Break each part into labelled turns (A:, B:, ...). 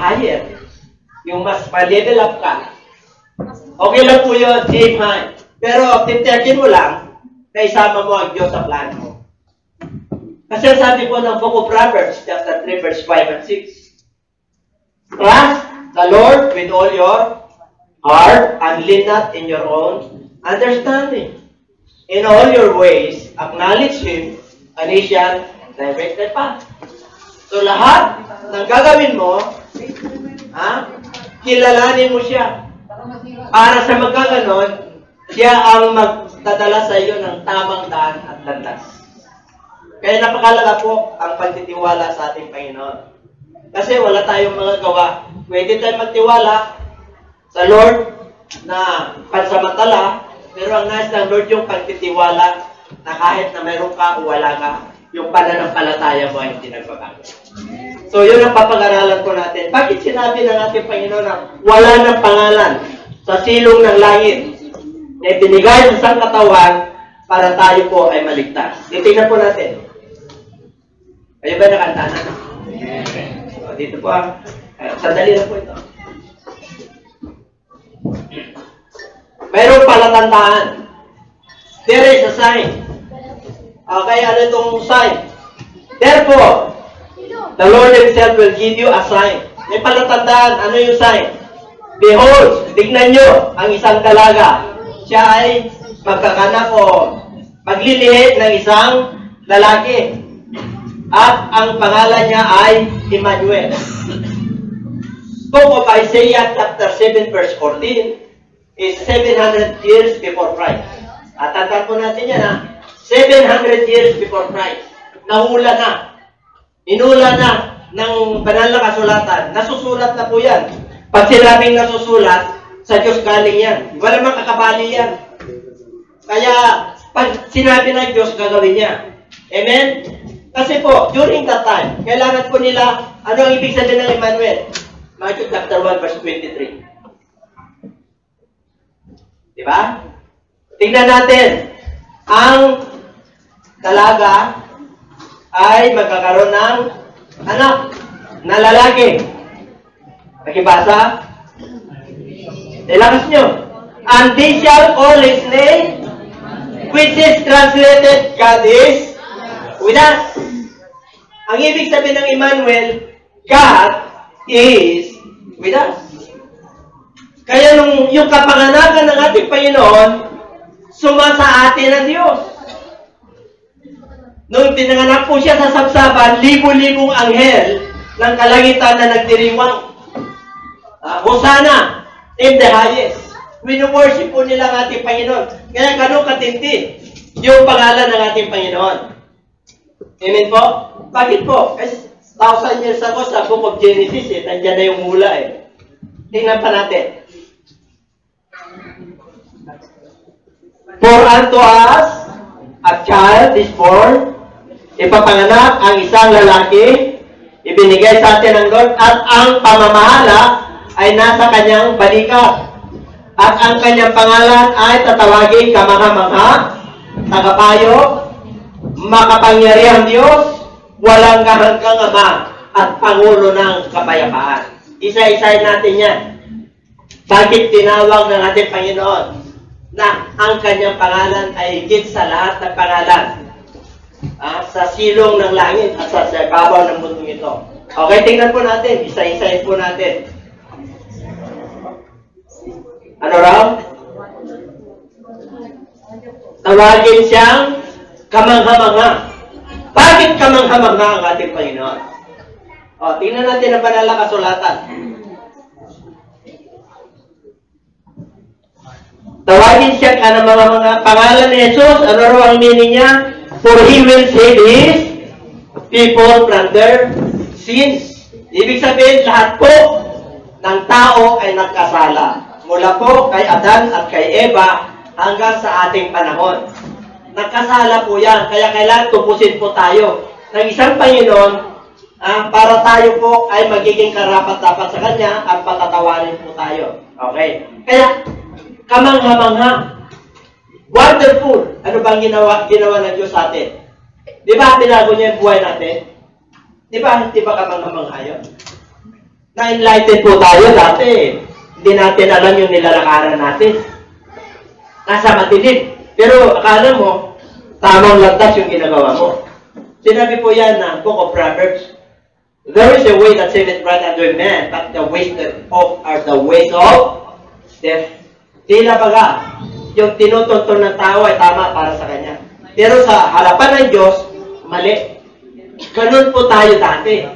A: higher, yung mas ma-level up ka, okay lang po yun, aim high. Pero titiyakin mo lang na isama mo ang Diyos sa plano mo. Kasi sabi po ng Book of Proverbs, chapter 3, verse 5 and 6, trust the Lord with all your heart and lean not in your own understanding. In all your ways, acknowledge Him, and He shall direct the path. So lahat ng gagawin mo, kilalanin mo siya. Para sa magkaganon, siya ang magdadala sa iyo ng tamang daan at landas. Kaya napakalaga po ang pagtitiwala sa ating Panginoon. Kasi wala tayong mga gawa. Pwede tayong magtiwala sa Lord na pansamantala, pero ang nais ng Lord yung pagtitiwala na kahit na mayroon ka o wala ka, yung pananampalataya mo ay hindi nagbabago. So yun ang papag-aralan po natin. Bakit sinabi ng ating Panginoon na wala ng pangalan sa silong ng langit na ibinigay sa isang katawan para tayo po ay maligtas? Titingnan po natin. Kayo ba nakanta na? So, dito po sandali na po ito. Mayroong palatandaan. There is a sign. Okay, ano itong sign? Therefore, the Lord Himself will give you a sign. May palatandaan. Ano yung sign? Behold, tignan nyo ang isang dalaga. Siya ay magkakanak o maglilihit ng isang lalaki. At ang pangalan niya ay Emmanuel. Book of Isaiah chapter 7 verse 14 is 700 years before Christ. At tandaan po natin yan 700 years before Christ. Nahula na. Inula na ng banal na kasulatan. Nasusulat na po yan. Pag sinabing nasusulat, sa Diyos galing yan. Wala mang kakabali yan. Kaya, pag sinabi ng Diyos, gagawin niya. Amen? Kasi po, during that time, kailangan po nila, ano ang ibig sabihin ng Emmanuel? Matthew chapter 1, verse 23. Diba? Tingnan natin. Ang dalaga ay magkakaroon ng anak na lalaki. Nakibasa? Ilakas nyo. And they shall call His name, which is translated, God is with us. Ang ibig sabihin ng Emmanuel, God is with us. Kaya yung kapanganakan ng ating Panginoon, sumasa atin ang Diyos. Nung pinanganak po siya sa sabsaban, libo-libong anghel ng kalangitan na nagdiriwang. Hosana in the highest. Wino-worship po nila ang ating Panginoon. Kaya ganun katindi yung pangalan ng ating Panginoon. Amen po? Bakit po? Kasi 1,000 years ago sa Book of Genesis, nandiyan na yung mula Tingnan pa natin. For unto us a child is born, ipapanganak ang isang lalaki, ibinigay sa atin ng Lord, at ang pamamahala ay nasa kanyang balikat. At ang kanyang pangalan ay tatawagin Kamangha-mangha, Tagapayo, Makapangyarihang Diyos, Walang kahanggang Ama, at Pangulo ng Kapayapaan. Isa-isahin natin yan. Bakit tinawag ng ating Panginoon na ang kanyang pangalan ay higit sa lahat ng pangalan? Sa silong ng langit at sa ibabaw ng mundong ito. Okay, tingnan po natin. Isa-isahin po natin. Ano raw? Tawagin siyang Kamangha-mangha. Bakit Kamangha-mangha ang ating Panginoon? Tingnan natin ang banal na kasulatan. Tawagin siya mga pangalan ni Jesus. Ano raw ang meaning niya? For He will save His people from their sins. Ibig sabihin, lahat po ng tao ay nagkasala. Mula po kay Adan at kay Eva hanggang sa ating panahon. Nagkasala po yan. Kaya kailangan tupusin po tayo ng isang Panginoon para tayo po ay magiging karapat-dapat sa Kanya at patatawarin po tayo. Okay? Kaya, Kamangha-mangha. Wonderful. Ano bang ginawa ng Diyos sa atin? Di ba binago niya yung buhay natin? Di ba kamangha-mangha yun? Na-enlighten po tayo dati. Hindi natin alam yung nilalakaran natin. Nasa matilim. Pero akala mo, tamang landas yung ginagawa mo. Sinabi po yan ng Book of Proverbs. There is a way that seemeth right unto a man, but the ways thereof are the ways of death. Tila baga, yung tinutuntun ng tao ay tama para sa kanya. Pero sa harapan ng Diyos, mali. Ganun po tayo dati.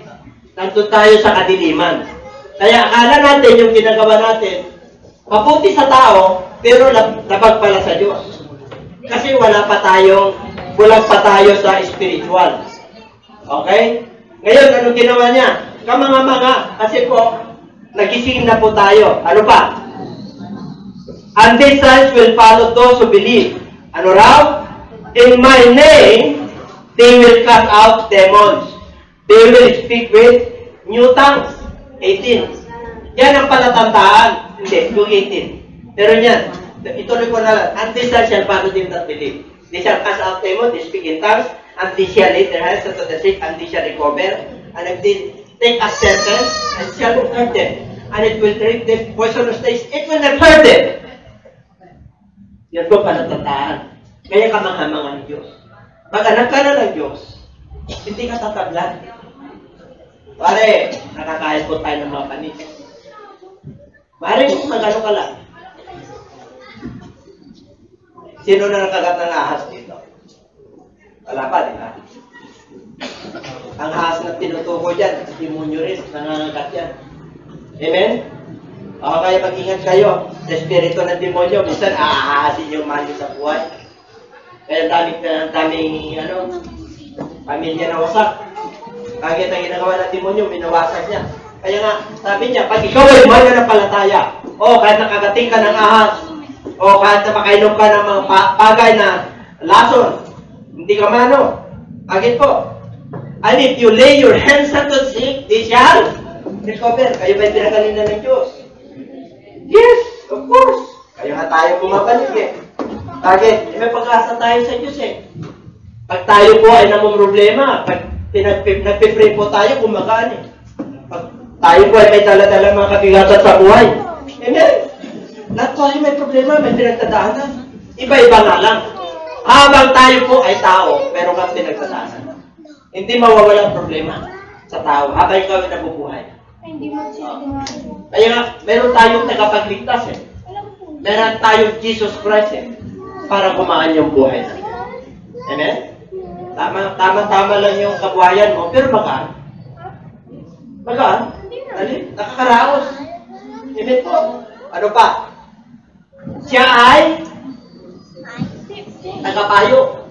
A: Nandun tayo sa kadiliman. Kaya akala natin yung ginagawa natin, mabuti sa tao, pero labag pala sa Diyos. Kasi bulag pa tayo sa spiritual. Okay? Ngayon, anong ginawa niya? Kamanga-manga. Kasi po, nagising na po tayo. Ano pa? And these signs will follow those who believe. Ano raw? In my name, they will cast out demons. They will speak with new tongues. 18. Yan ang palatandaan. Hindi, yung 18. Pero yan, ituloy ko na lang. And these signs shall follow them that believe. They shall cast out demons, they speak in tongues, and they shall lay their hands unto the sick, and they shall recover. And if they take a serpent, and shall not hurt them. And it will drink them poisonous taste, it will not hurt them. Yan po palatandaan. Kaya kamangha-mangha ng Diyos. Pag anak ka na ng Diyos, hindi ka tatablan. Pare, nakakain po tayo ng mga panis. Pare, kung magano ka lang. Sino na nakagat ng ahas dito? Wala pa, di ba? Ang ahas na tinutuko dyan, demonyo rin, nangangagat yan. Amen? O kaya mag-ingat kayo sa espiritu ng demonyo, minsan aahasin yung mali sa buhay. Kaya daming pamilya na wasak. Kahit ang ginagawa ng demonyo, minawasak niya. Kaya nga, sabi niya, pag ikaw ay mananampalataya, o kahit nakagating ka ng ahas, o kahit na makainom ka ng mga bagay na lason, hindi ka mano. Agad po. And if you lay your hands unto the sick, they shall recover. Kayo ba'y pinagaling na ng Diyos? Yes, of course. Kaya nga tayo bumabalik eh. Bakit? May pag-asa tayo sa Diyos eh. Pag tayo po ay namumroblema, pag nagpipray po tayo, gumagaan eh. Pag tayo po ay may dala-dala mga kabigatan sa buhay. Amen? Lahat tayo may problema, may pinagtadaanan. Iba-iba nga lang. Habang tayo po ay tao, meron kang pinagtadaanan. Hindi mawawala ang problema sa tao habang ikaw ay nabubuhay. Kaya nga, meron tayong tagapagligtas eh. Meron tayong Jesus Christ eh. Para kumaan yung buhay natin. Amen? Tama-tama lang yung kabuhayan mo, pero magaan. Magaan? Dali, nakakaraos. Amen po. Ano pa? Siya ay tagapayo.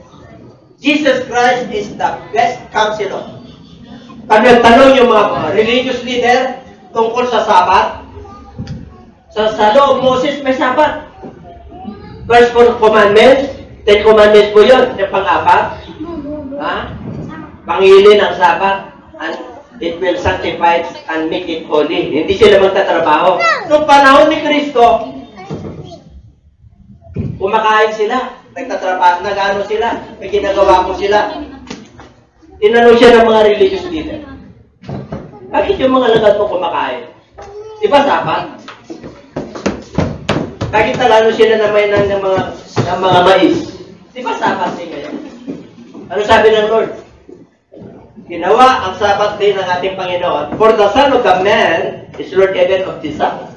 A: Jesus Christ is the best counselor. Pag nagtanong yung mga religious leader tungkol sa Sabat, sa loob Moses may Sabat. First commandments, 10 commandments po yun, yung pang-apat. Pangilin ang Sabat, and it will sanctify and make it holy. Hindi sila magtatrabaho. Noong panahon ni Kristo, kumakain sila, nagtatrabaho, nag-ano sila, may ginagawa po sila. Tinanong siya ng mga religious leader. Bakit yung mga lagad mo kumakain? Di ba Sabat? Bakit talano sila na may ng mga mais? Di ba Sabat din ngayon? Ano sabi ng Lord? Ginawa ang Sabat din ng ating Panginoon. For the Son of the Man is Lord even of the Sabbath.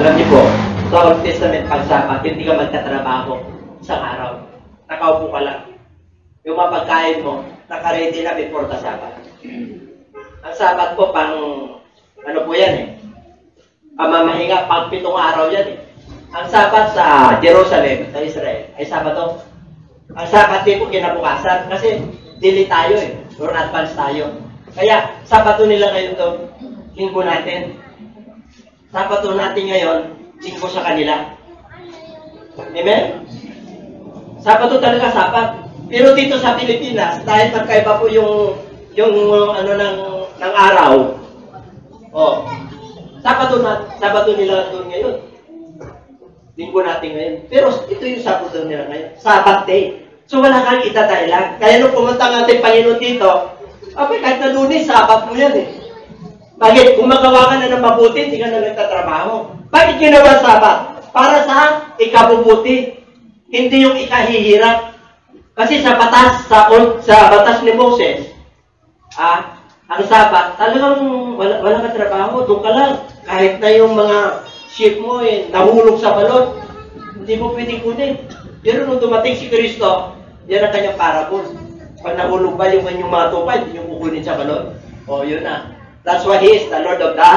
A: Alam niyo po, sa Old Testament pag Sabat, hindi ka magtatrabaho isang araw. Nakaupo ka lang. Yung mapagkain mo, nakaready na before the Sabat. Ang Sabat po pang, ano po yan eh, pamamahinga, pang 7 araw yan eh. Ang Sabat sa Jerusalem, sa Israel, ay Sabato. Ang Sabat din po kinabukasan, kasi dili tayo eh, or advance tayo. Kaya, Sabato nila ngayon to, linggo natin. Sabato natin ngayon, linggo sa kanila. Amen? Sabato talaga Sabat. Pero dito sa Pilipinas, dahil magkaiba po yung ano ng araw. Oh. Sabato nila doon ngayon. Linggo natin ngayon. Pero ito yung Sabato nila ngayon. Sabat day. So wala kang itadahilan. Kaya nung pumunta ang ating Panginoon dito, Abay, kahit na Lunes, Sabat mo yan eh. Bakit? Kung magawa ka na ng mabuti, hindi ka na nagtatrabaho. Bakit ginawa Sabat? Para sa ikabubuti. Hindi yung ikahihirap. Kasi sa batas, sa batas ni Moses, ang Sabat, talagang wala ka trabaho, doon ka lang. Kahit na yung mga sheep mo nahulog sa balon, hindi mo pwedeng kunin. Pero nung dumating si Kristo, yan ang kanyang parabol. Pag nahulog ba yung mga tupad, hindi yung kukunin sa balon. O, yun na. That's why He is the Lord of the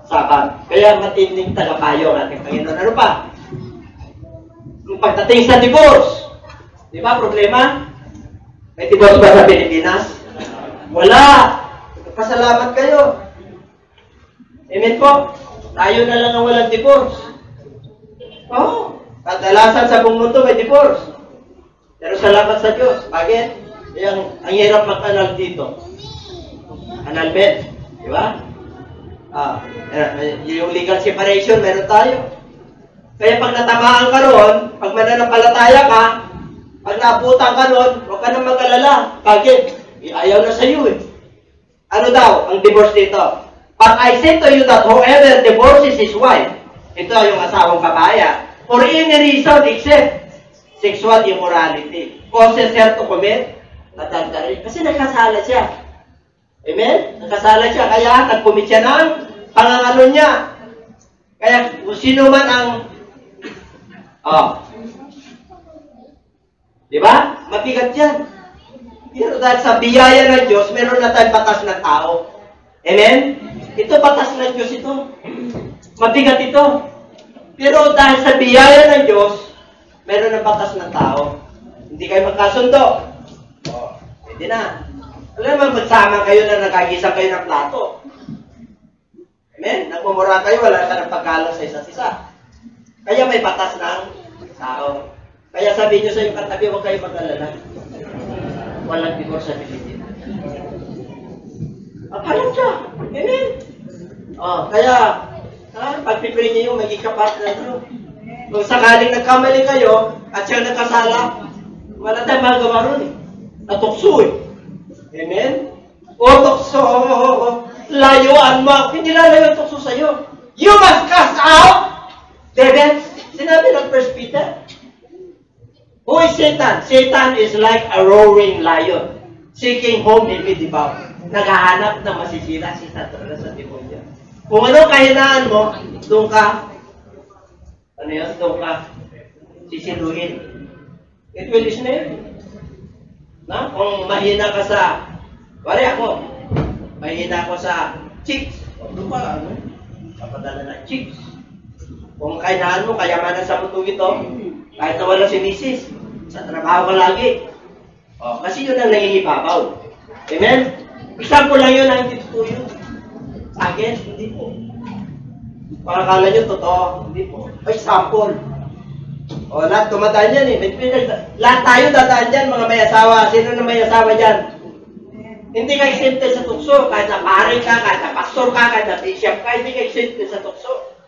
A: Sabbath. Kaya matinding tagapayo ang ating Panginoon. Ano pa? Yung pagdating sa divorce, di ba problema? May divorce ba sa Pilipinas? Wala. Pasalamat kayo. Amen po? Tayo na lang ang walang divorce. Oo. Kadalasan sa buong mundo may divorce. Pero salamat sa Diyos. Bakit? Ang hirap mag-anal dito. Annulment. Di ba? Yung legal separation, meron tayo. Kaya pag natamaan ka roon, pag mananampalataya ka, pag naabutan ka roon, huwag ka nang mag-alala. Bakit? Ayaw na sa iyo eh. Ano daw ang divorce dito? But I say to you that whoever divorces his wife, ito yung asawang kabaya, for any reason except sexual immorality, causes her to commit adultery. Kasi nagkasala siya. Amen? Nagkasala siya, kaya nag-commit siya ng pangangalo niya. Kaya kung sino man ang di ba? Mabigat yan. Pero dahil sa biyaya ng Diyos, meron na tayong batas ng tao. Amen? Ito batas ng Diyos ito. Mabigat ito. Pero dahil sa biyaya ng Diyos, meron na batas ng tao. Hindi kayo magkasundo. Pwede na. Alam naman, magsama kayo na nagkagisang kayo ng plato. Amen? Nagmumura kayo, wala ka ng pagkalang sa isa't isa. Kaya may batas ng tao. Kaya sabi niyo sa iyong katabi, huwag kayo mag-alala. Walang divorce sa Pilipinas. Alam siya. Amen? Kaya, pag-pipray niyo yung maging kapartner niyo. Kung sakaling nagkamali kayo, at siya nagkasala, wala tayong magawa ron eh. Natukso eh. Amen? Tukso. Layuan mo. Hindi lalayo ang tukso sa'yo. You must cast out devils. Sinabi ng 1 Peter. Who is Satan? Satan is like a roaring lion, seeking whom he may devour. Naghahanap na masisira si Satan sa demonyo. Kung ano kahinaan mo, doon ka, doon ka sisiluhin. It will snare. Na? Kung mahina ka sa, wari ako, mahina ako sa chicks, doon ka, papadala na chicks. Kung kahinaan mo, kayamanan sa mundo ito, kahit na wala si misis, sa trabaho ka lagi. Kasi yun ang nangingibabaw. Amen? Example lang yun na hindi totoo yun. Sa akin, hindi po. Pakakala nyo totoo, hindi po. Example. Lahat tumadaan yan eh. Lahat tayo dadaan dyan, mga may asawa. Sino na may asawa dyan? Hindi ka exempted sa tukso. Kahit na pare ka, kahit na pastor ka, kahit na bishop ka, hindi ka exempted sa tukso.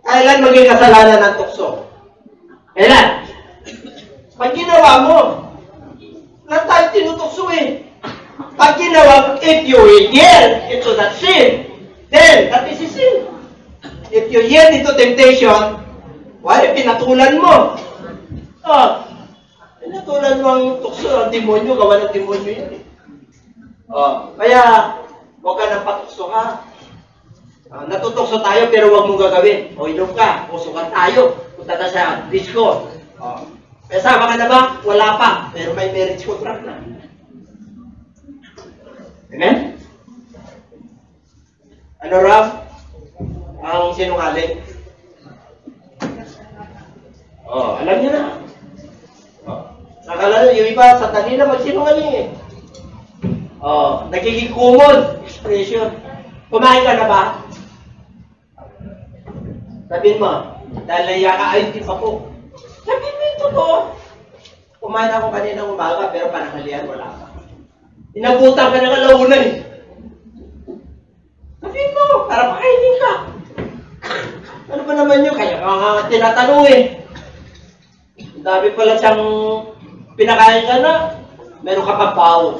A: Kailan maging kasalanan ng tukso? Kailan? Pag ginawa mo, na tayo tinutukso eh. Pag ginawa, if you yield into that sin, then that is a sin. If you yield into temptation, pinatulan mo. Pinatulan mo ang tukso, ang demonyo, gawa ng demonyo yan eh. Kaya, huwag ka nang patukso ha. Natutokso tayo pero huwag mong gagawin. Inom ka, pusukan tayo. Punta na sa disco. Kasama ka na ba? Wala pa. Pero may marriage contract na. Amen? Ano raw? Ang sinungaling. Alam niyo na. Nakala nyo, yung iba sa kanila magsinungaling eh. Nagiging common expression. Kumain ka na ba? Sabihin mo, dahil naiya ka, ay, hindi pa po. Sabihin mo ito po. Kumain ako kaninang umaga, pero panangalian, wala pa. Inabutan ka ng alaunan eh. Sabihin mo, para makainin ka. Ano ba naman yun? Kaya tinatanong eh. Dami pala siyang pinakain ka na, meron ka pang baon.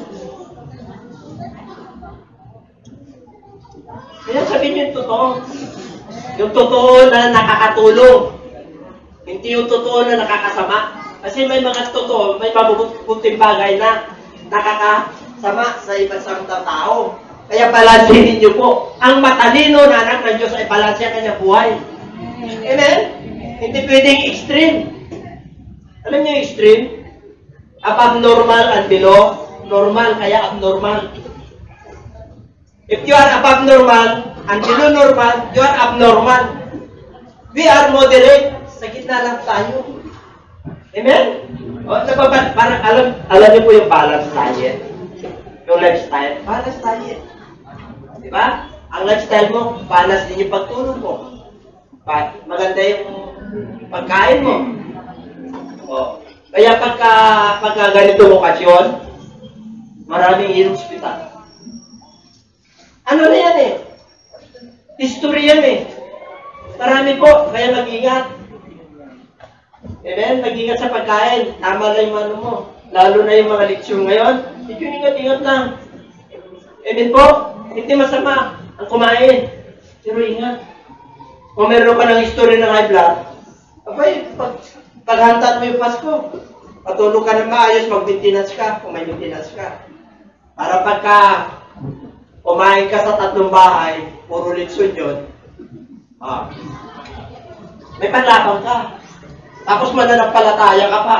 A: Kaya sabihin niyo yung totoo. Yung totoo na nakakatulong. Hindi yung totoo na nakakasama. Kasi may mga totoo, may mabubuting bagay na nakakasama sa ibang tao. Kaya balansihin niyo po. Ang matalino na anak ng Diyos ay balanse ang kanyang buhay. Amen? Hindi pwedeng extreme. Alam niyo yung extreme? Above normal and below normal, kaya abnormal. If you are above normal and below normal, you are abnormal. We are moderate. Sa gitna lang tayo. Amen? O, parang alam niyo po yung balance diet. Yung lifestyle. Balance diet. Diba? Ang lifestyle mo, balance din yung pagtulog mo. Maganda yung pagkain mo. O. Kaya pagka ganitong okasyon, maraming in-hospital. Ano na yan eh? History yan eh. Marami po, kaya mag-ingat. Amen? Mag-ingat sa pagkain. Tama lang yung ano mo. Lalo na yung mga leksyon ngayon. Medyo ingat-ingat lang. Amen po? Hindi masama ang kumain. Pero ingat. Kung meron ka ng history ng high blood, abay, paghantat mo yung Pasko, patulog ka na maayos, mag-maintenance ka, kung may maintenance ka. Para pagka kumain ka sa 3 bahay, puro leksyon yun, may panlabang ka. Tapos mananampalataya ka pa.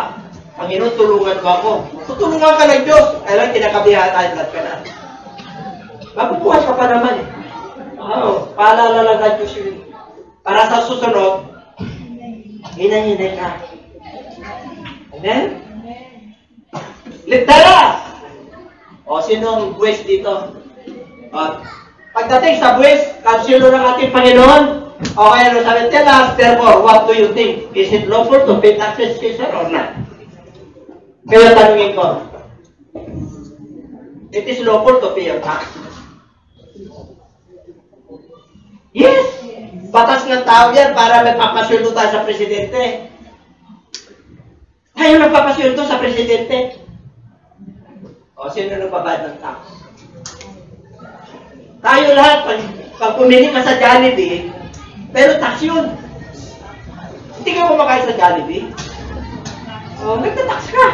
A: Panginoon, tulungan mo ako. Tutulungan ka ng Diyos. Kailan kinakabihan tayo, blood ka na. Mapupuwas ka pa naman eh. Paalala lang ng Diyos yun. Para sa susunod, hinay-hinay ka. Amen? Ligtara! O, sinong buwis dito? Pagdating sa buwis, kansilo ng ating Panginoon, okay, ano sabi, tell us, therefore, what do you think? Is it lawful to pay taxes, Caesar, or not? Kaya tanungin ko, it is lawful to pay your tax. Yes! Batas ng tao yan para may papasweldo tayo sa presidente. Tayo nagpapasweldo sa presidente. O, sino nagbabayad ng tax? Tayo lahat, pag pumili ka sa Jollibee, pero tax yun. Hindi ka kumakain sa Jollibee. O, nagtatax ka.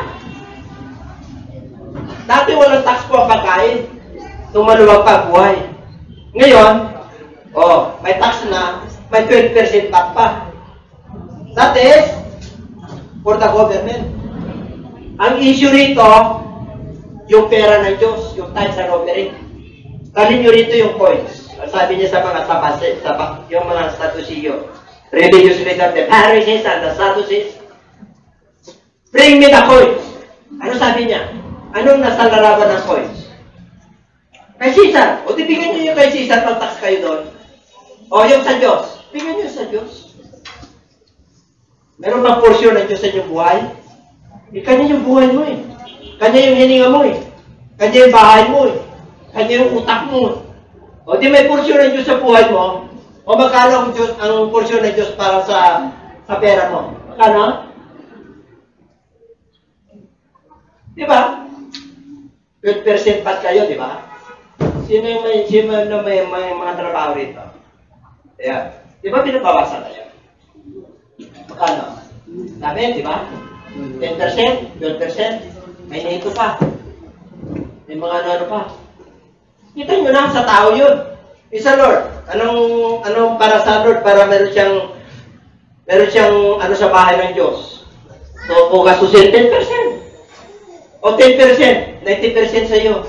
A: Dati walang tax po ang pagkain. Tumaluwag pa buhay. Ngayon, may tax na, may 12% tax pa. That is for the government. Ang issue rito, yung pera ng Diyos, yung tithes and offering. Talin nyo rito yung coins. Sabi niya sa mga yung mga Sadduceo, religious leader, the Pharisees and the Sadducees, bring me the coins. Ano sabi niya? Anong nasa larawan ng coins? Kay Caesar. O, bigyan niyo yung kay Caesar, pag-tax kayo doon. O, yung sa Diyos. Bigyan niyo sa Diyos. Meron bang portion ng Diyos sa inyong buhay? Kanya yung buhay mo eh. Kanya yung hininga mo eh. Kanya yung bahay mo eh. Kanya yung utak mo. O, di may portion ng Diyos sa buhay mo. O, magkano ang portion ng Diyos para sa pera mo? Magkano? Di ba? 12% pat kayo, di ba? Sino may mga trabaho rito? Ayan. Di ba pinabawasan kayo? Magkano? Dami, di ba? 10%, 12%, may nito pa. May mga ano pa. Kita nyo na, sa tao yun. Isa Lord. Anong para sa Lord? Para meron siyang ano sa bahay ng Diyos. So, kung gastusin 10%. O 10%, 90% sa iyo.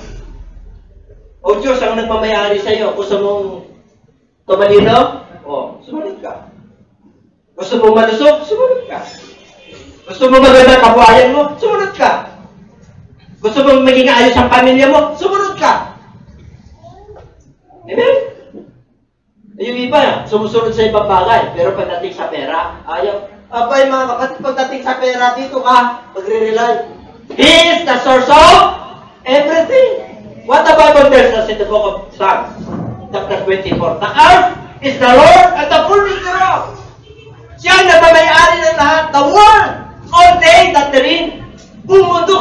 A: O Diyos ang nagmamayari sa iyo. Gusto mong tumalino? O, sumunod ka. Gusto mong malusog? Sumunod ka. Gusto mong magandang kabuhayan mo? Sumunod ka. Gusto mong maging ayos ang pamilya mo? Sumunod ka. Amen? Yung iba, sumusunod sa ibang bagay. Pero pagdating sa pera, ayaw. Abay mga kapatid, pagdating sa pera, dito ka, magre-rely. He is the source of everything. What the Bible tells us in the book of Psalms, chapter 24. The earth is the Lord and the fullness thereof. Siya ang nagmamayari ng lahat. The world, all day that therein. Buong mundo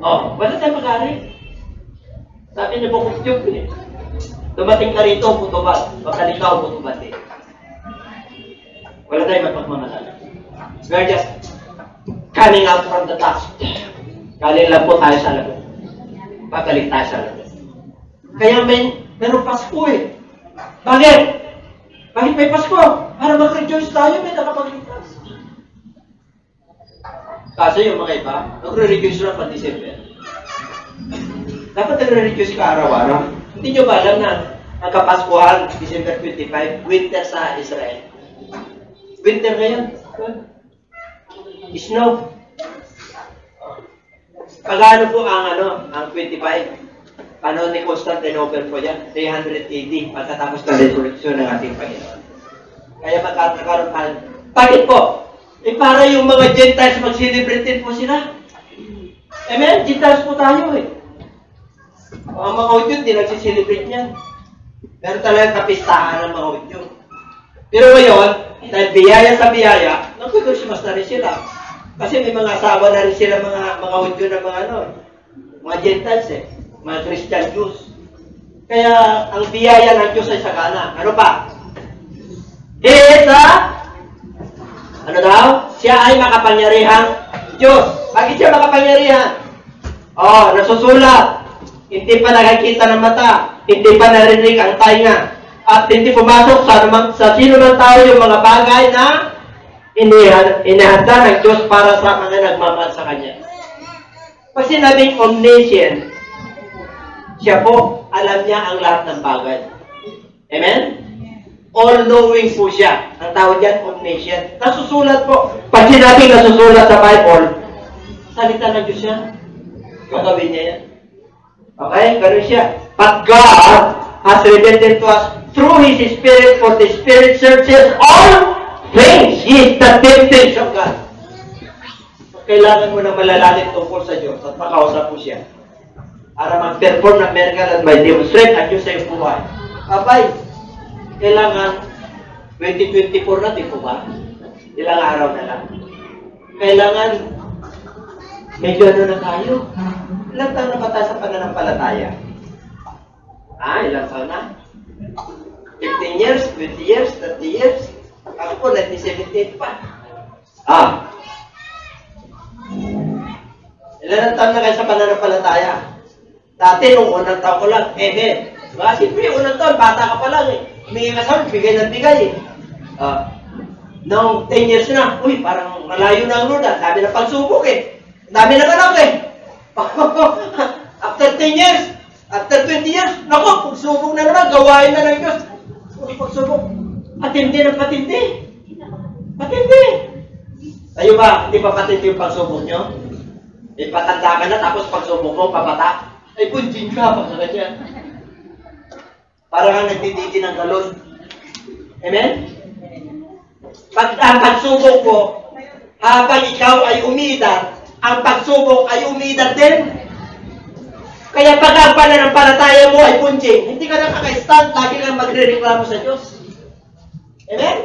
A: Oh, wala tayong magaling. Sabi niya po kung tiyog eh. Dumating ka rito, putubad. Pagkalikaw, putubad eh. Wala tayong mapagmamahala. We are just coming out from the dust. Galing lang po tayo sa labas. Pagkaling tayo sa labas. Kaya meron Pasko eh. Bakit? Bakit may Pasko? Para mag-rejoice tayo, may nakapagligtas. Kaso yung mga iba, nagre-rejoice lang pa December. Dapat nagre-rejoice ka araw-araw. Hindi nyo ba alam na ang Kapaskuhan, December 25, winter sa Israel? Winter ngayon. Snow. Pagano po ang 25? Panahon ni Constantinople po yan, 300 AD, pagkatapos ng resurrection ng ating Panginoon. Kaya magkakaroon tayo. Bakit po? Para yung mga Gentiles mag-celebrate din po sila. Amen? Gentiles po tayo eh. Ang mga Hudyo, di nagsiselebrate niyan. Pero talagang kapistahan ng mga Hudyo. Pero ngayon, dahil biyaya sa biyaya, nag-Christmas na rin sila. Kasi may mga asawa na rin sila mga Hudyo na mga Gentiles eh. Mga Christian Jews. Kaya ang biyaya ng Diyos ay sagana. Ano pa? He is ano daw? Siya ay makapangyarihang Diyos. Bakit siya makapangyarihan? Nasusulat. Hindi pa nakakita ng mata. Hindi pa narinig ang tainga. At hindi pumasok sa sino man tao yung mga bagay na inihanda ng Diyos para sa mga nagmamahal sa Kanya. Pag sinabing omniscient, siya po, alam niya ang lahat ng bagay. Amen? All-knowing po siya. Ang tawag dyan, omniscient. Nasusulat po. Pag sinabing nasusulat sa Bible, salita ng Diyos yan. Gagawin niya yan. Okay? Ganun siya. But God has revealed to us through His Spirit, for the Spirit searches all things. He is the deep things of God. Kailangan mo na malalalim tungkol sa Diyos at makausap po siya. Para mag-perform ng miracle at may demonstrate ang Diyos sa iyong buhay. Abay, kailangan 2024 na, di po ba? Ilang araw na lang. Kailangan medyo na tayo. Ilang taon na ba tayo sa pananampalataya? Ilang taon na? 15 years, 20 years, 30 years. Ako po, 1978 pa. Ilan taon na kayo sa pananampalataya? Dati, nung unang taon ko lang, diba? Siyempre, unang taon, bata ka pa lang eh. Humingi ka sa amin, bigay ng bigay eh. Noong 10 years na, parang malayo na ang Lord. Dami na pagsubok eh. Dami na anak eh. After 10 years, after 20 years, naku, pagsubok na naman, gawain na ng Diyos. Pagsubok, patindi ng patindi. Patindi. Tayo ba, hindi pa patindi yung pagsubok nyo? Patanda ka na, tapos pagsubok mo, papata. Ay, punjin ka, pag ganyan. Para kang nagtititi ng galon. Amen? Ang pagsubok mo, habang ikaw ay umidad, ang pagsubok ay umidad din. Kaya pag ang pananampalataya mo ay punjin, hindi ka nakaka-stand, lagi kang magre-reklamo sa Diyos. Amen?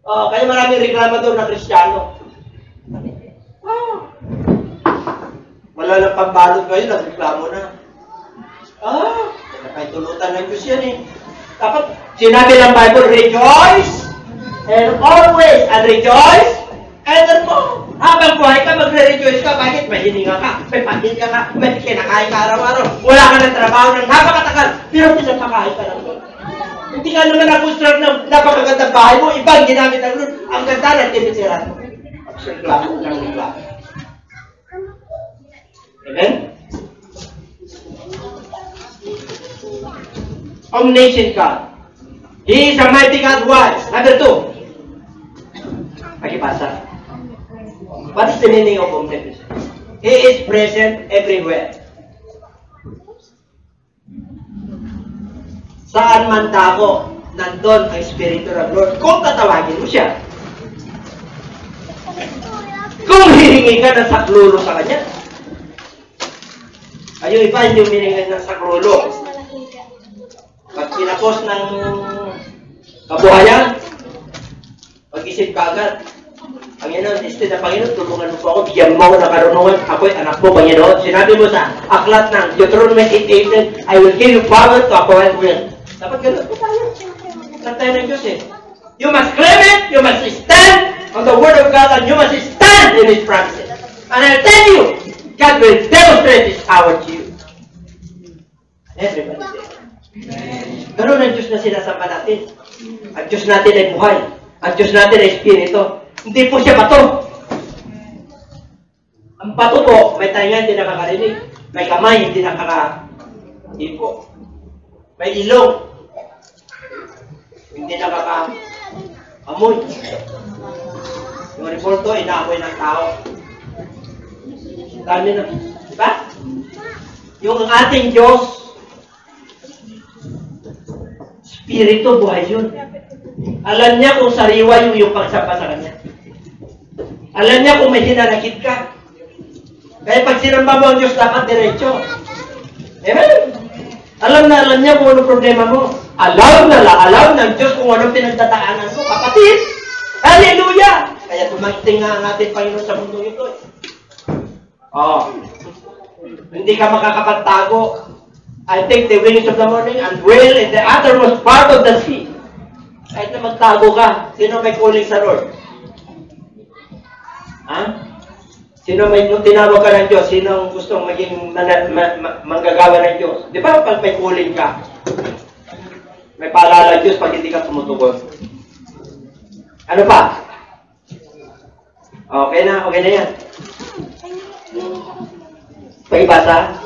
A: Kaya maraming reklamador na Kristiyano. Wala lang pambalot kayo, nagreklamo na. Nakahintulutan ng Diyos yan eh. Dapat, sinabi ng Bible, rejoice and always, and rejoice and more. Habang buhay ka, magre-rejoice ka. Bakit? May hininga ka, may pamilya ka, may kinakain ka araw-araw. Wala ka ng trabaho ng napakatagal, pero pinapakain ka ng Lord. Hindi ka naman nakustra ng napakagandang bahay mo, ibang ginamit ng Lord. Ang ganda ng tinitiran mo. Reklamo ng reklamo. Amen? Omniscient God. He is a mighty God. Why? Number 2. Pakipasa. What is the meaning of omnipotent? He is present everywhere. Saan man dako, nandun ang Espiritu ng Lord. Kung tatawagin mo siya. Kung hihingi ka ng saklulo sa Kanya. Yung iba, hindi humihingi ng saklulo. Pag pinapos ng kabuhayan, pag-isip ka agad. Panginoon, instead na Panginoon, tulungan mo po ako, bigyan mo ako ng karunungan, ako'y anak mo, Panginoon. Sinabi mo sa aklat ng Deuteronomy 8:18, I will give you power to acquire wealth. Dapat ganun po tayo. Dapat tayo ng Diyos eh. You must claim it, you must stand on the Word of God, and you must stand in His promises. And I'll tell you, God will demonstrate His power to you. Everybody say, ganun ang Diyos na sinasamba natin. Ang Diyos natin ay buhay. Ang Diyos natin ay Espiritu. Hindi po siya bato. Ang bato po, may tainga hindi nakakarinig. May kamay hindi nakaka-ipo. May ilong hindi nakaka-amoy. Yung reporto, inaamoy ng tao. Dami na. Diba? Yung ating Diyos, Espiritu, buhay yun. Alam niya kung sariwa yung pagsamba sa Kanya. Alam niya kung may hinanakit ka. Kaya pag sinamba mo ang Diyos, dapat diretso. Amen? Alam niya kung ano problema mo. Alam ng Diyos kung ano pinagtataanan mo. Kapatid! Hallelujah! Kaya tumating nga ang ating Panginoon sa mundo ito. Hindi ka makakapagtago. I take the wings of the morning and dwell in the uttermost part of the sea. Kahit na magtago ka, sino may calling sa Lord? Sino may tinawag ka ng Diyos? Sino ang gustong maging manggagawa ng Diyos? Di ba pag may calling ka, may paalala ng Diyos pag hindi ka tumutugon? Ano pa? Okay na yan. Pakibasa.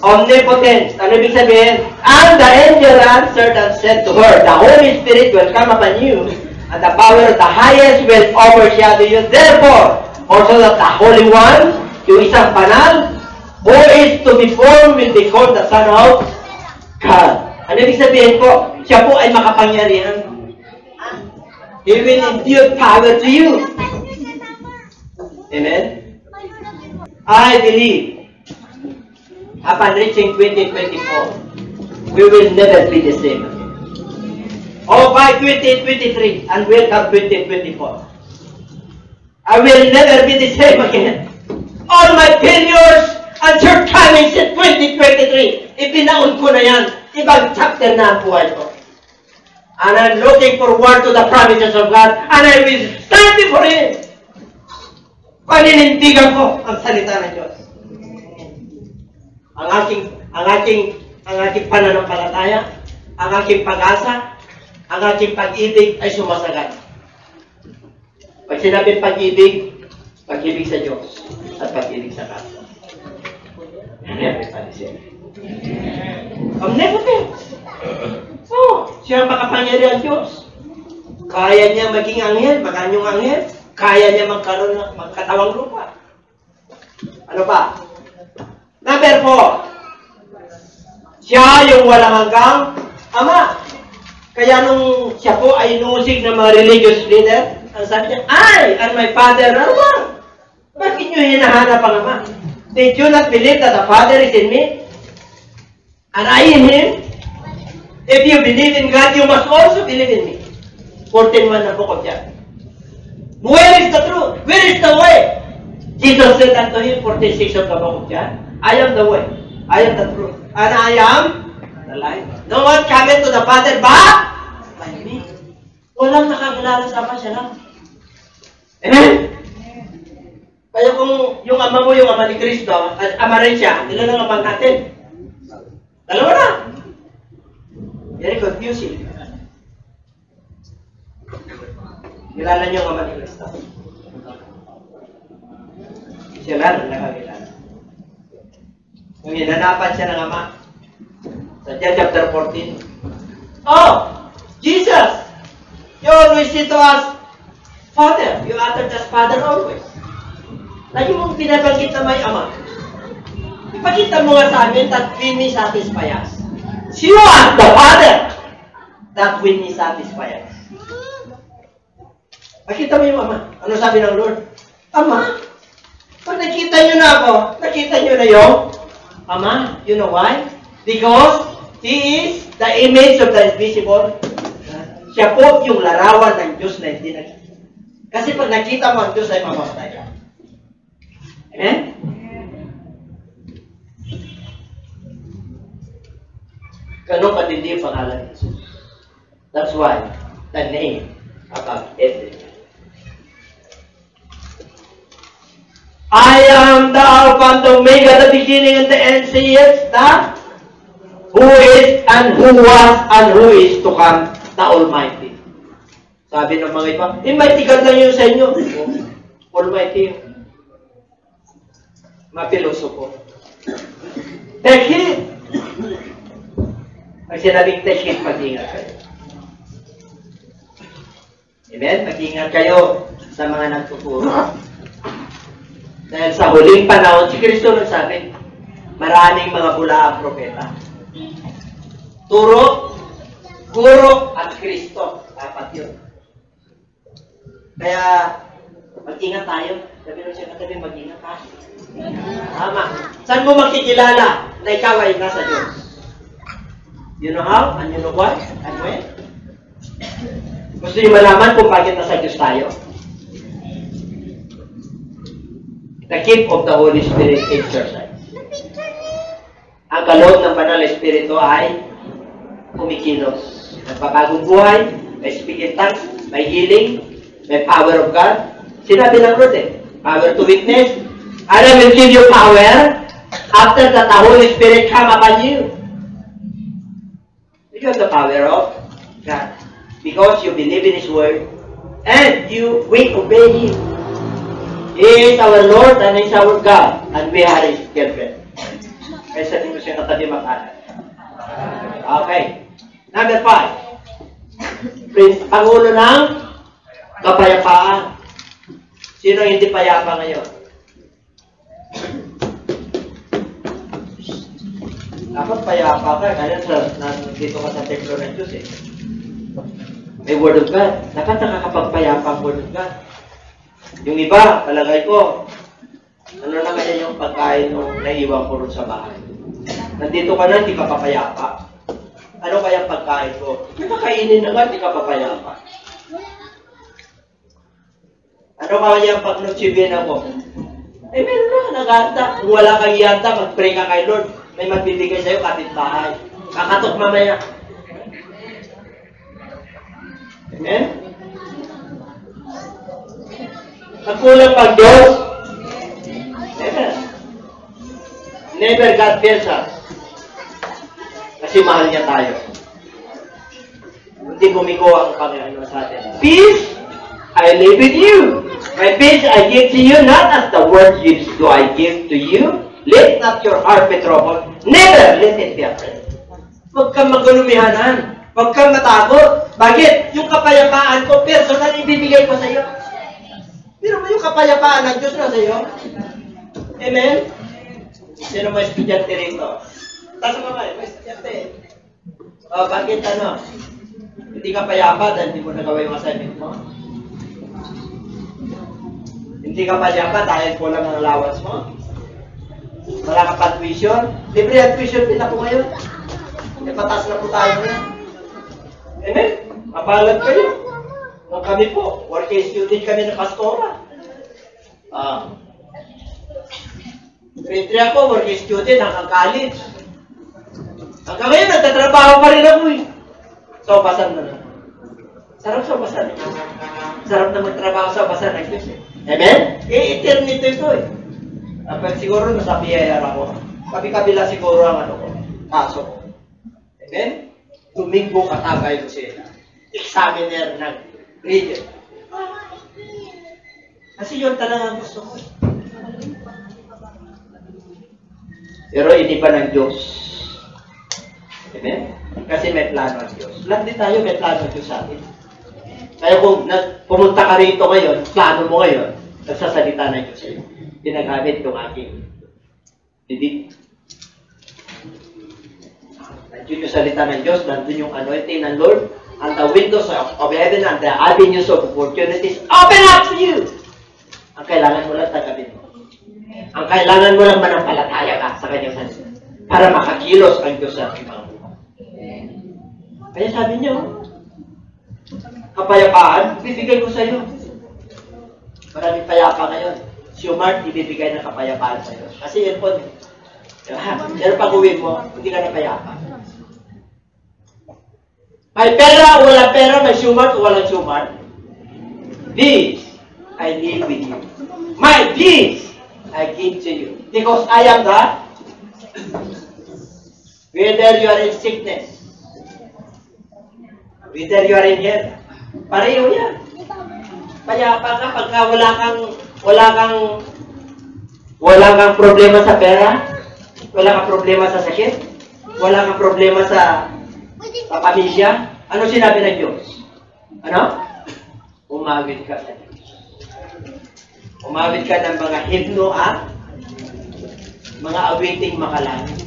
A: Omnipotent. Ano ibig sabihin? And the angel answered and said to her, the Holy Spirit will come upon you, and the power of the highest will overshadow you. Therefore, also that the Holy One, yung isang banal, who is to be born will be called the Son of God. Ano ibig sabihin po? Siya po ay makapangyarihan. He will impute power to you. Amen? I believe, upon reaching 2024, we will never be the same again. Or by 2023, and we'll have 2024. I will never be the same again. All my failures and shortcomings in 2023, ipinaon ko na yan. Ibang chapter na ang buhay ko. And I'm looking forward to the promises of God, and I will stand before Him. Paninindigan ko ang salita ng Diyos. Ang aking pananampalataya, ang aking pag-asa, ang aking pag-ibig ay sumasagad. Pag sinabing pag-ibig sa Diyos at pag-ibig sa kapwa. Omnipotent. Siya ang makapangyarihan ang Diyos. Kaya niya maging anghel, maganyong anghel. Kaya niya magkatawang lupa. Ano pa? Number 4. Siya yung walang hanggang Ama. Kaya nung siya po ay inusig ng mga religious leader, ang sabi niya, I and my Father are one. Bakit niyo hinahanap ang Ama? Did you not believe that the Father is in me? And I in Him? If you believe in God, you must also believe in me. 14:1 na po ko dyan. Where is the truth? Where is the way? Jesus said unto him, 46 of the book of John, I am the way, I am the truth, and I am the life. No one cometh to the Father but by me. Walang nakakilala sa Ama, siya lang. Amen? Kaya kung yung ama mo, yung ama ni Kristo, at ama rin siya, ilan ang ama natin? Dalawa na. Very confusing. Kilala niyo ang ama ni Kristo. Siya lang ang nakakilala. Nung hinanapan siya ng ama, sa John chapter 14, Jesus! You always say to us, Father. You uttered as Father always. Lagi mong binabanggit na may ama. Ipakita mo nga sa amin that we may satisfy us. You are the Father that we may satisfy us. Pakita mo yung ama. Ano sabi ng Lord? Ama, pag nakita nyo na ako, nakita nyo na yung Ama. You know why? Because He is the image of the invisible. Siya po yung larawan ng Diyos na hindi nakikita. Kasi pag nakita mo ang Diyos ay mamamatay ka. Amen? Ganun patindi yung pangalan ni Jesus. That's why the name above everything. I am the Alpha and the Omega, the beginning and the end, says the who is and who was and who is to come, the Almighty. Sabi ng mga iba, mighty God lang yun sa inyo. Almighty. Mapilosopo. Take heed. Pag sinabing take heed, mag-ingat kayo. Amen? Mag-ingat kayo sa mga nagtuturo. Dahil sa huling panahon, si Kristo nagsabi, maraming mga bulaang propeta. Turo, guro, at Kristo. Dapat yun. Kaya, mag-ingat tayo. Sabi nung siya katabi, mag-ingat tayo. Tama. Saan mo makikilala na ikaw ay nasa Diyos? You know how? And you know what? And when? Gusto niyo malaman kung bakit nasa Diyos tayo? The gift of the Holy Spirit exercise. Ang kaloob ng banal na Espiritu ay kumikilos. Nagpapagong buhay, may speaking tongues, may healing, may power of God. Sinabi ng Lord power to witness. And I will give you power after that the Holy Spirit come upon you. You have the power of God. Because you believe in His Word and you will obey Him. He is our Lord and He is our God. And we are His children. Kaya sa dito siya katabi makanan. Okay. Number 5. Prince, Pangulo ng kapayapaan. Sino hindi payapa ngayon? Dapat payapa ka. Kaya dito ka sa templo ng Diyos May Word of God. Dapat nakakapagpayapa ang Word of God. Yung iba, palagay ko, ano na kaya yung pagkain o naiwan ko rin sa bahay? Nandito ka na, hindi ka papayapa. Ano kaya pagkain ko? Kung makainin na nga, hindi ka papayapa. Ano kaya pag nutsibin ako? Meron na, nag-anta. Kung wala kang ianta, mag-pray ka kay Lord. May magbibigay sa'yo, kapitbahay. Kakatok mamaya. Amen? Nagkulang pag Diyos? Never. Never God fears us. Kasi mahal niya tayo. Hindi bumiko ang Panginoon sa atin. Peace, I live with you. My peace I give to you, not as the world gives do I give to you. Let not your heart be troubled. Never let it be afraid. Huwag kang magulumihanan. Huwag kang matakot. Bakit? Yung kapayapaan ko, personal ibibigay ko sa iyo. Pero mo yung kapayapaan ng Diyos na sa iyo. Amen? Sino mo estudyante rito? Taas mo kayo, may estudyante. O, bakit ano? Hindi ka payapa dahil hindi mo nagawa yung assignment mo? Hindi ka payapa dahil kulang ang allowance mo? Wala ka pa tuition? Libre ang tuition din ako ngayon. E patas na po tayo ngayon. Amen? Mabalad kayo. Nung kami po, working student kami ng pastora. Grade 3 ako, working student hanggang college. Hanggang ngayon, nagtatrabaho pa rin ako So, basan na lang. Sarap sa basan Sarap na magtrabaho sa basan ng Diyos Amen? Eternity ito Pag siguro nasa PIR ako, kabi-kabila siguro ang ano ko, pasok ko. Amen? Domingo katabay ko siya. Examiner ng reader. Kasi yun talaga ang gusto ko. Pero hindi pa ng Diyos. Amen? Kasi may plano ang Diyos. Lahat din tayo may plano ang Diyos sa atin. Kaya kung pumunta ka rito ngayon, plano mo ngayon, nagsasalita ng Diyos sa'yo. Ginagamit itong aking didit. Nandun yung salita ng Diyos, nandun yung anointing ng Lord, and the windows of heaven and the avenues of opportunities open up to you. Ang kailangan mo lang tagabin mo. Ang kailangan mo lang manampalataya ka sa kanyang salita para makakilos ang Diyos sa ating mga buhay. Kaya sabi niyo, kapayapaan, bibigay ko sa iyo. Maraming payapa ngayon. Sumart, ibibigay ng kapayapaan sa'yo. Kasi yun po. Pero pag uwi mo, hindi ka na payapa. May pera, walang pera, may sumart o walang sumart. This, I live with you. My peace, I give to you. Because I am God. Whether you are in sickness, whether you are in health, pareho yan. Payapa ka pagka wala kang problema sa pera, wala kang problema sa sakit, wala kang problema sa pamilya. Ano sinabi ng Diyos? Ano? Umawit ka sa Diyos. Umawit ka ng mga himno at mga awiting makalangit.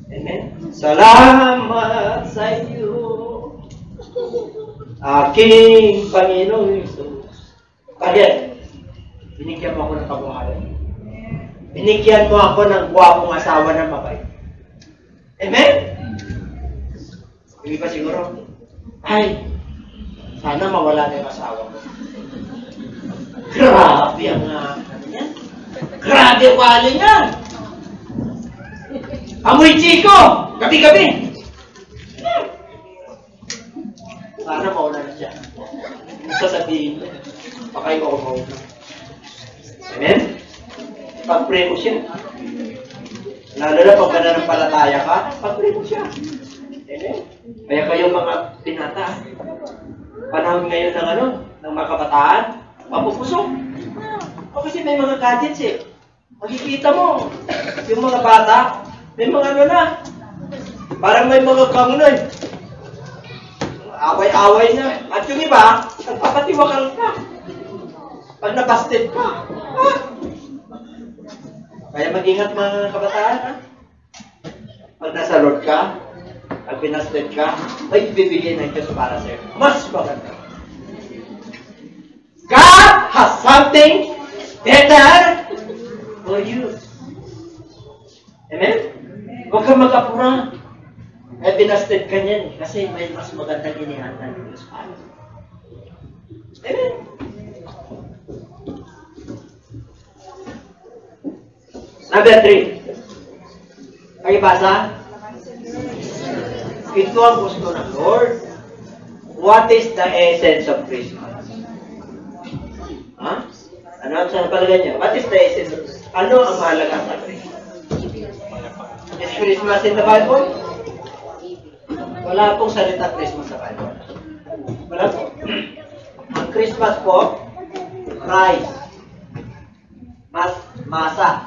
A: Amen? Salamat sa iyo, aking Panginoon Jesus. Bakit? Binigyan mo ako ng kabuhayan. Binigyan mo ako ng guwapong asawa na mabait. Amen? Hindi pa siguro, ay, sana mawala na yung asawa ko. Grabe ang ano yan. Grabe wali niya. Amoy chiko! Gabi-gabi! Sana mauna na siya. Sasabihin mo, pakay ko ako mauna. Amen? Pag-pray mo siya. Lalo na pag nananampalataya ka, pag-pray mo siya. Amen? Kaya kayong mga pinata, panahon ngayon ng ano, ng mga kabataan, mapupusok. O kasi may mga gadgets eh. Makikita mo, yung mga bata, may mga ano na, parang may mga kangunoy. Away-away na. At yung iba, nagpapatiwakal ka. Pag nabasted ka. Kaya mag-ingat mga kabataan, ha? Pag nasa Lord ka, pag pinasted ka, may bibigay ng Diyos para sa'yo. Mas maganda. God has something better for you. Amen? Huwag kang mag-apura. Eh, binasted ka niyan kasi may mas magandang inihanda ng Diyos para. Amen? Number 3. Pakibasa. Ito ang gusto ng Lord. What is the essence of Christmas? Ha? Ano ang palagay niya? What is the essence of Christmas? Ano ang mahalaga sa Christmas? Is Christmas in the Bible? Wala pong salita Christmas sa Bible. Wala po. Ang Christmas po, Christ. Masa.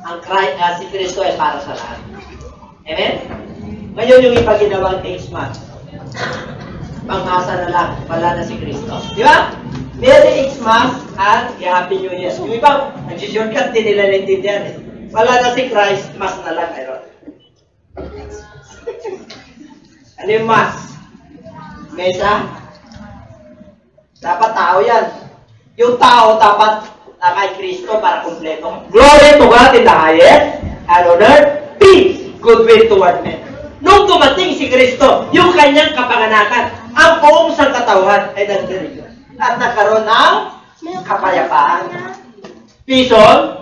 A: Ang Christ, si Kristo ay para sa lahat. Amen? Ngayon yung ipaginawang Xmas. Pang-asa na lang, wala na si Kristo. Di ba? Merry Xmas and Happy New Year. Yung iba, nag-shortcut din nila naintindihan eh. Wala na si Christ, mas na lang. Ano yung mas? Mesa? Dapat tao yan. Yung tao dapat kay Kristo para kumpleto. Glory to God in the highest, and on earth, peace, goodwill toward men. Nung dumating si Kristo, yung kanyang kapanganakan, ang buong sangkatauhan ay nagdirigo. At nagkaroon ng kapayapaan. Pison,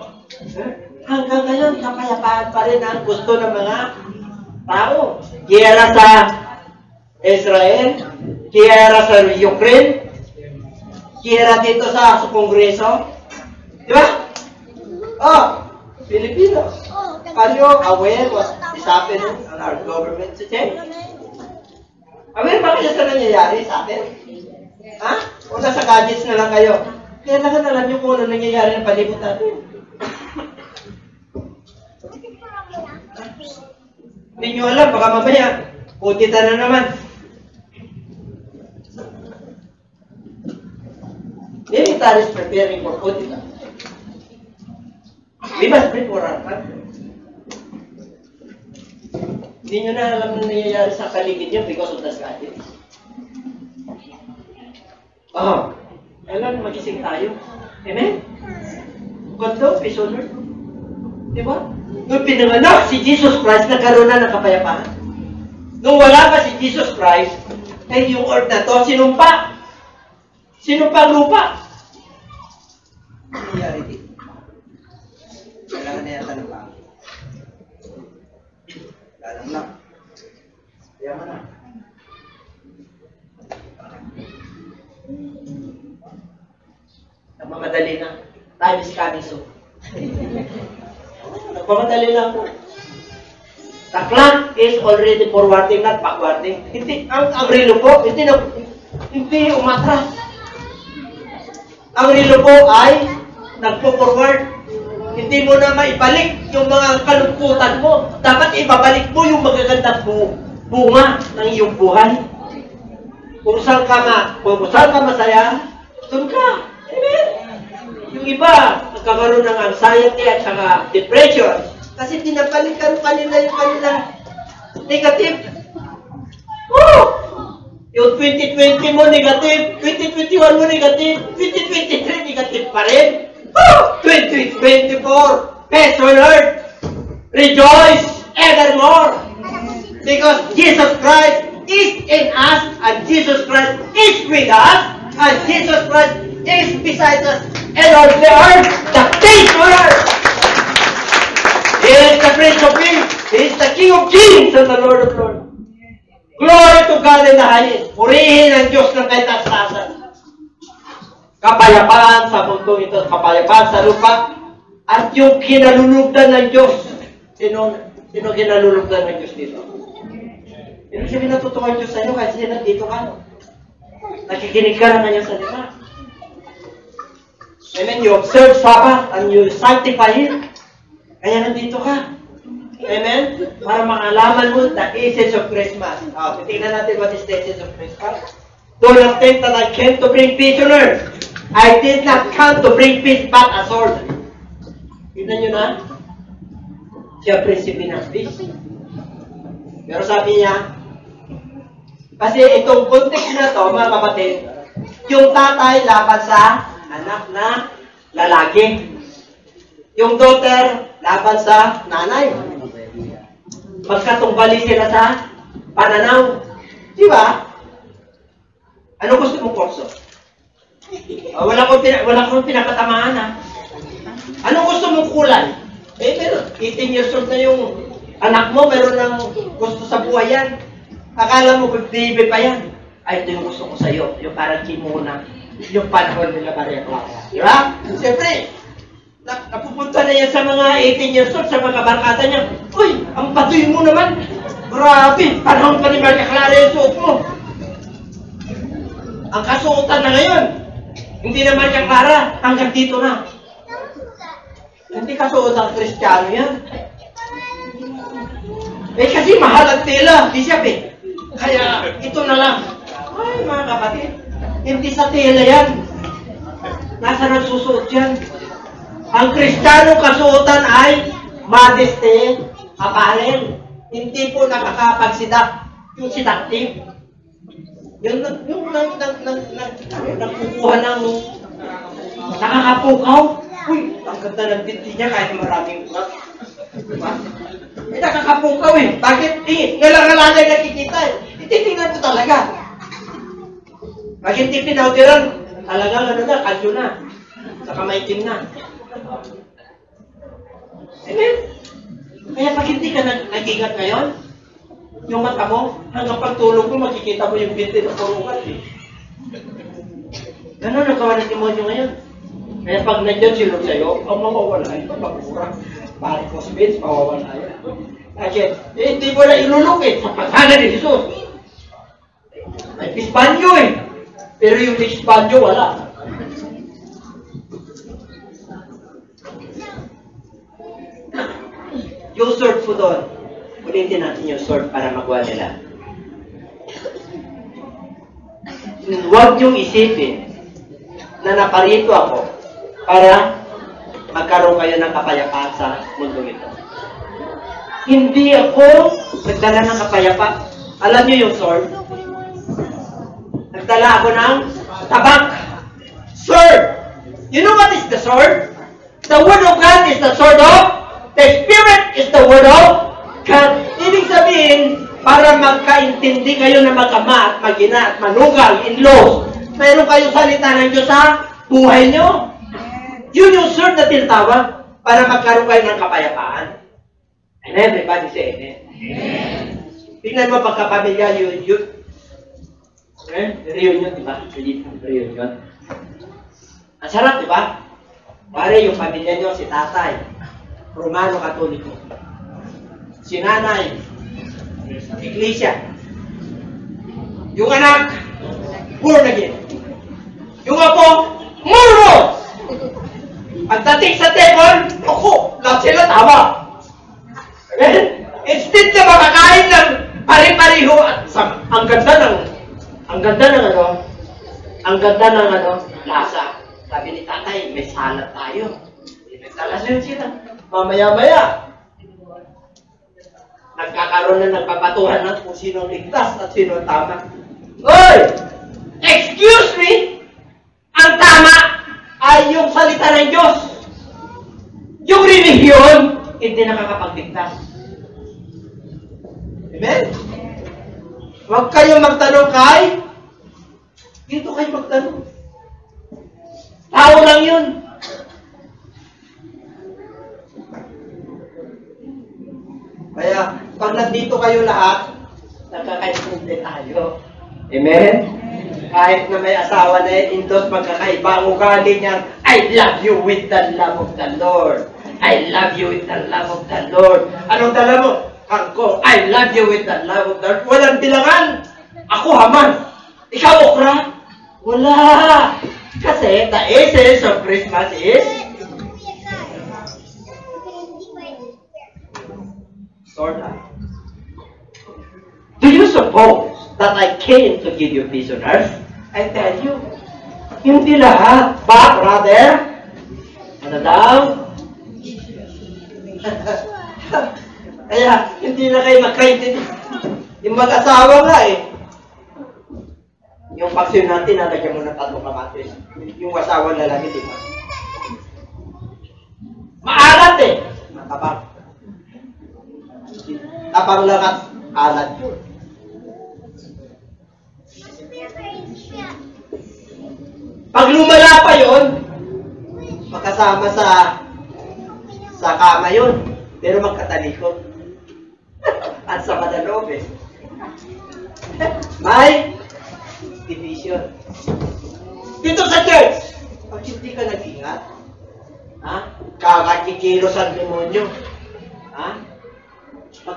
A: hanggang ngayon, kapayapaan pa rin ang gusto ng mga tao. Giyera sa Israel, giyera sa Ukraine, giyera dito sa Kongreso. Di ba? Oh, Filipino. Are you aware what is happening on our government today? Aware ba kayo sa nangyayari sa atin? Ha? O nasa gadgets na lang kayo? Kaya lang alam nyo kung ano nangyayari ng palibot natin. Hindi nyo alam, baka mamaya, putita na naman. The military is preparing for putita. We must prepare for our country. Hindi nyo na alam na nangyayari sa paligid nyo because of the gadgets. Kailan magising tayo? Amen? God knows, we should learn. Di ba? Nung pinanganak si Jesus Christ, nagkaroon na ng kapayapaan. Nung wala pa si Jesus Christ, ay yung earth na to, sinumpa. Sinumpa ang lupa. Nagmamadali na. Time is coming soon. Nagmamadali na ako. The clock is already forwarding, not backwarding. Hindi, ang relo po, hindi umatras. Ang relo po ay nagpo-forward. Hindi mo na maibalik yung mga kalungkutan mo. Dapat ibabalik mo yung magagandang bunga ng iyong buhay. Kung saan ka masaya, doon ka. Amen? Yung iba, nagkakaroon ng anxiety at saka depression. Kasi pinabalikan kanila yung kanilang negative. Oh! Yung 2020 mo negative, 2021 mo negative, 2023 negative pa rin. Oh! 2024, peace on earth, rejoice evermore. Because Jesus Christ is in us, and Jesus Christ is with us, and Jesus Christ is beside us, and on the earth, the peace on earth. He is the Prince of Peace. He is the King of Kings and the Lord of Lords. Glory to God in the highest. Purihin ang Diyos ng kaitaas-taasan. Kapayapaan sa mundo ito, kapayapaan sa lupa, at yung kinalulugdan ng Diyos. Sino kinalulugdan ng Diyos dito? Ibig sabihin natutuwa ang Diyos sa iyo kasi nandito ka. Nakikinig ka ng kanyang salita. Amen. You observe Sabbath and you sanctify it. Kaya nandito ka. Amen? Para makalaman mo the essence of Christmas. Titignan natin what is the essence of Christmas. Do not think that I came to bring peace on earth. I did not come to bring peace but a sword. Tignan nyo na. Siya prinsipe ng peace. Pero sabi niya, kasi itong context na to, mga kapatid, yung tatay laban sa anak na lalaki. Yung daughter laban sa nanay. Magkatumbali sila sa pananaw. Di ba? Ano gusto mong kurso? Wala kong pinapatamaan, ha? Ano gusto mong kulay? Pero 18 years old na yung anak mo, meron ng gusto sa buhay yan. Akala mo, baby pa yan. Ay, ito yung gusto ko sa'yo. Yung parang kimuna. Yung panahon nila Maria Clara. Di ba? Siyempre, napupunta na yan sa mga 18 years old, sa mga barkada niya. Uy, ang patoy mo naman. Grabe, panahon pa ni Maria Clara yung suot mo. Ang kasuotan na ngayon, hindi na Maria Clara, hanggang dito na. Hindi kasuotan Kristiyano yan. Eh kasi mahal ang tela, di siya eh. Kaya ito na lang. Ay mga kapatid, hindi sa tela yan. Nasa nagsusuot yan. Ang Kristiyano kasuotan ay modesty, apparel. Hindi po nakakapagsidak. Yung seductive. Yung nagkukuha ng nakakapukaw. Uy, ang ganda ng binti niya kahit maraming ulat. Diba? Eh, nakakapukaw eh. Bakit? Ngalangalanay nakikita eh. Ititingnan mo talaga. Pag hindi pinaudiran, talagang ano na, kalyo na. Saka maitim na. Amen? Kaya pag hindi ka nag-ingat ngayon, yung mata mo, hanggang pagtulog mo, makikita mo yung binti ng purungan eh. Ganun ang kawan ng demonyo ngayon. Kaya pag nandiyan silog sa'yo, ang mawawala ito, magmura. Parang cosmets, mawawala yan. Kasi, hindi mo na ilulukit sa pagsana ni Jesus. May pisbanyo eh. Pero yung pisbanyo, wala. Yung sword po doon, ulitin natin yung sword para magawa nila. Huwag niyong isipin na naparito ako para magkaroon kayo ng kapayapaan sa mundo ito. Hindi ako nagdala ng kapayapaan. Alam niyo yung sword? Nagdala ako ng tabak. Sword! You know what is the sword? The word of God is the sword of the Spirit is the word of God. Ibig sabihin, para magkaintindi kayo na mag-ama at mag-ina at manugal, in-laws, mayroon kayong salita ng Diyos sa buhay nyo. Yun yung sword na tinatawag para magkaroon kayo ng kapayapaan. And everybody say amen. Amen. Tingnan mo pagkapamilya, reunion, di ba? Reunion. Ang sarap, di ba? Pare, yung pamilya nyo, si tatay, Romano Katoliko. Si nanay, Iglesia. Yung anak, born again. Yung apo, Mormon! Pagdating sa table, ako, lahat sila tama. Amen? Instead na makakain ng pare-pareho at ang ganda ng lasa. Sabi ni tatay, may salad tayo. Nagtalasyon sila. Mamaya-maya, nagkakaroon na ng papatuhan ng kung sino ligtas at sino tama. Oy! Excuse me! Ang tama ay yung salita ng Diyos. Yung relihiyon, hindi nakakapagligtas. Amen? Huwag kayong magtanong kay, dito kayo magtanong. Tao lang yun. Kaya, pag nandito kayo lahat, nagkakaintindi tayo. Amen? Kahit na may asawa na indos magkakaiba ang ugali niya, I love you with the love of the Lord. I love you with the love of the Lord. Anong dala mo? Ako, I love you with the love of the Lord. Walang bilangan. Ako haman. Ikaw okra. Wala. Kasi the essence of Christmas is sort of. Do you suppose that I came to give you peace on earth? I tell you, hindi lahat. But rather, ano daw? Kaya, hindi na kayo magkaintindi. Yung mag-asawa nga eh. Yung paksyon natin, nalagyan mo ng 3 kamatis. Yung asawa lalaki, di ba? Maalat eh. Matapang. Tapang lang at alat yun. Pag lumala pa yun, magkasama sa kama yun. Pero magkatalikod. At sa madaloob eh. May division. Dito sa church, pag hindi ka nag-ingat, kakakikilos ang demonyo.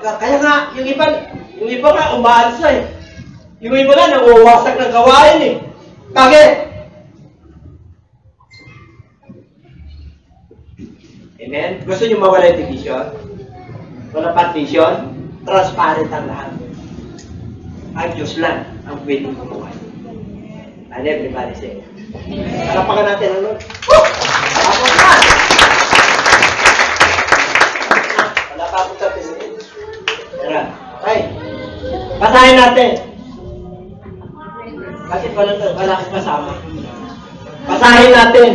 A: Kaya nga, yung iba nga umaalsa eh. Yung iba nga nanguwasak ng gawain eh. Bakit? Amen? Gusto nyo mawala yung division? Wala partition? Transparent ang lahat. Ang Diyos lang ang pwedeng kumuhay. And everybody say, palapakan natin ang Lord. Tapos na! Wala pa akong sabihin. Tara. Okay. Basahin natin. Kasi wala akong kasama. Basahin natin.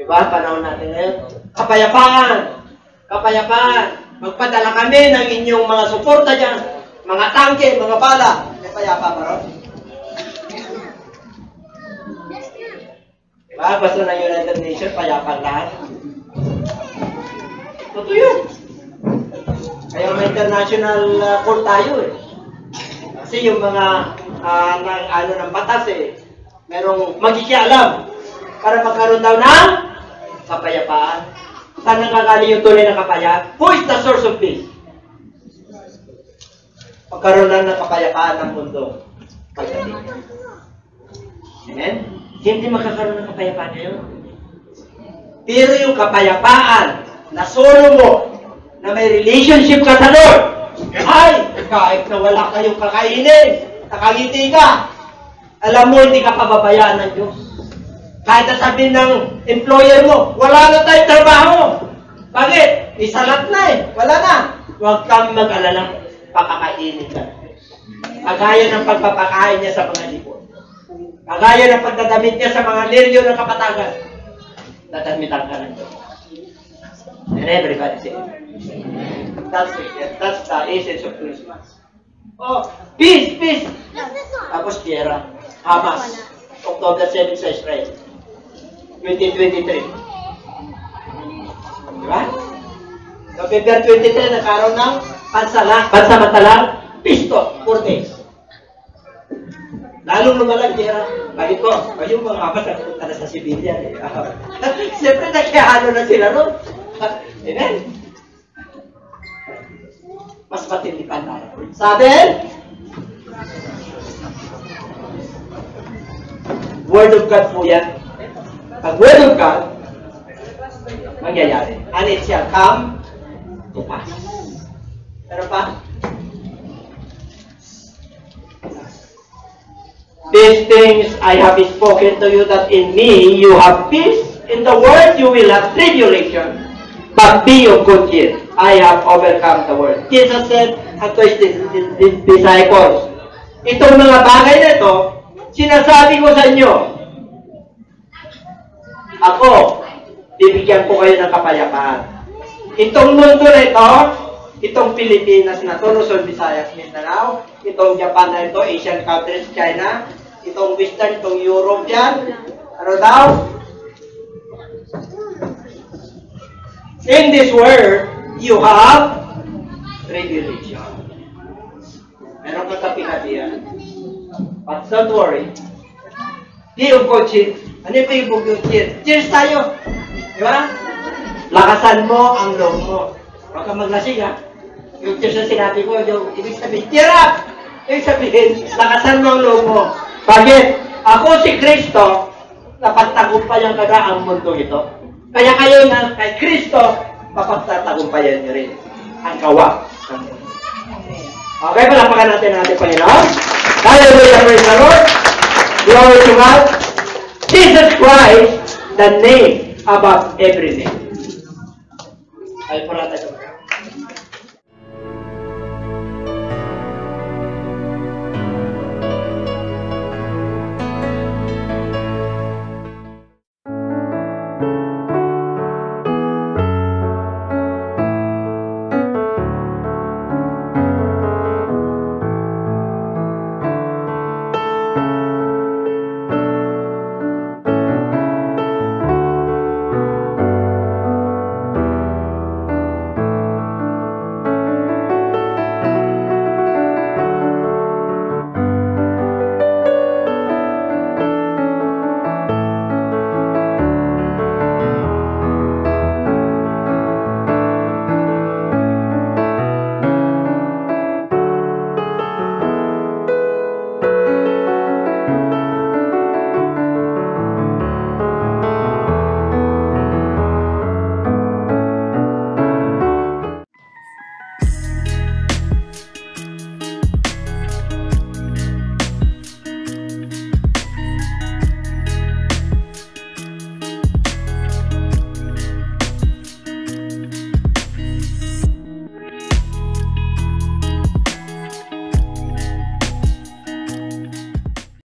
A: Diba? Panahon natin ngayon. Kapayapaan! Kapayapaan! Magpadala kami ng inyong mga suporta dyan. Mga tangke, mga bala. May payapa ba ron? Diba? Basta ng United Nations, payapang lahat. Totoo yun. Kaya may international court tayo eh. Kasi yung mga ng batas eh, merong magikialam para magkaroon daw ng kapayapaan. Saan nakakali yung tunay na kapayapaan? Who is the source of peace? Magkaroon lang ng kapayapaan ng mundo. Pagdating. Amen? Hindi magkakaroon ng kapayapaan ngayon. Pero yung kapayapaan na solo mo, na may relationship ka sa Lord, ay, kahit na wala kayong kakainin, nakangiti ka, alam mo, hindi ka pababayaan ng Diyos. Kahit na sabihin ng employer mo, wala na tayong trabaho. Bakit? Isalat na eh. Wala na. Huwag kang mag-alala. Pakakainin ka. Kagaya ng pagpapakain niya sa mga libon. Kagaya ng pagdadamit niya sa mga liryo ng kapatagan. Dadamitan ka ng Diyos. And everybody say, that's the essence of Christmas. Oh, peace, peace. Tapos tierra. Hamas. October 7 sa Israel. 2023. Diba? February 23, nagkaroon ng pansamantalang pisto, 4 days. Lalong lumalang gera. Bakit ko? Yung mga amas nagpunta na sa civilian. Siyempre, nakiano na sila, no? Amen? Mas matindi pa tayo. Sabi, Word of God po yan. Pag Word of God, mangyayari. And it shall come to pass. Pero pa? These things I have spoken to you, that in me you have peace. In the world you will have tribulation. But be of good cheer. I have overcome the world. Jesus said unto his disciples, itong mga bagay na ito, sinasabi ko sa inyo, ako, bibigyan ko kayo ng kapayapaan. Itong mundo na ito, itong Pilipinas na ito, Luzon, Visayas, Mindanao, itong Japan na ito, Asian countries, China, itong Western, itong Europe yan, ano daw? In this world, you have tribulation. Meron ka kapi-kapi yan. But don't worry. Be of good cheer. Ano yung be of good cheer? Cheers tayo! Di ba? Lakasan mo ang loob mo. Huwag kang maglasing, ha? Yung cheers na sinabi ko, yung ibig sabihin, cheer up! Ibig sabihin, lakasan mo ang loob mo. Bakit? Ako si Kristo, napagtagumpayan ka na ang mundo ito. Kaya kayo na kay Kristo, mapagtatagumpayan niyo rin ang gawa ng mundo. Okay, palapakan natin ang ating Panginoon. Hallelujah, praise the Lord. Glory to God. Jesus Christ, the name above every name. Ay po natin.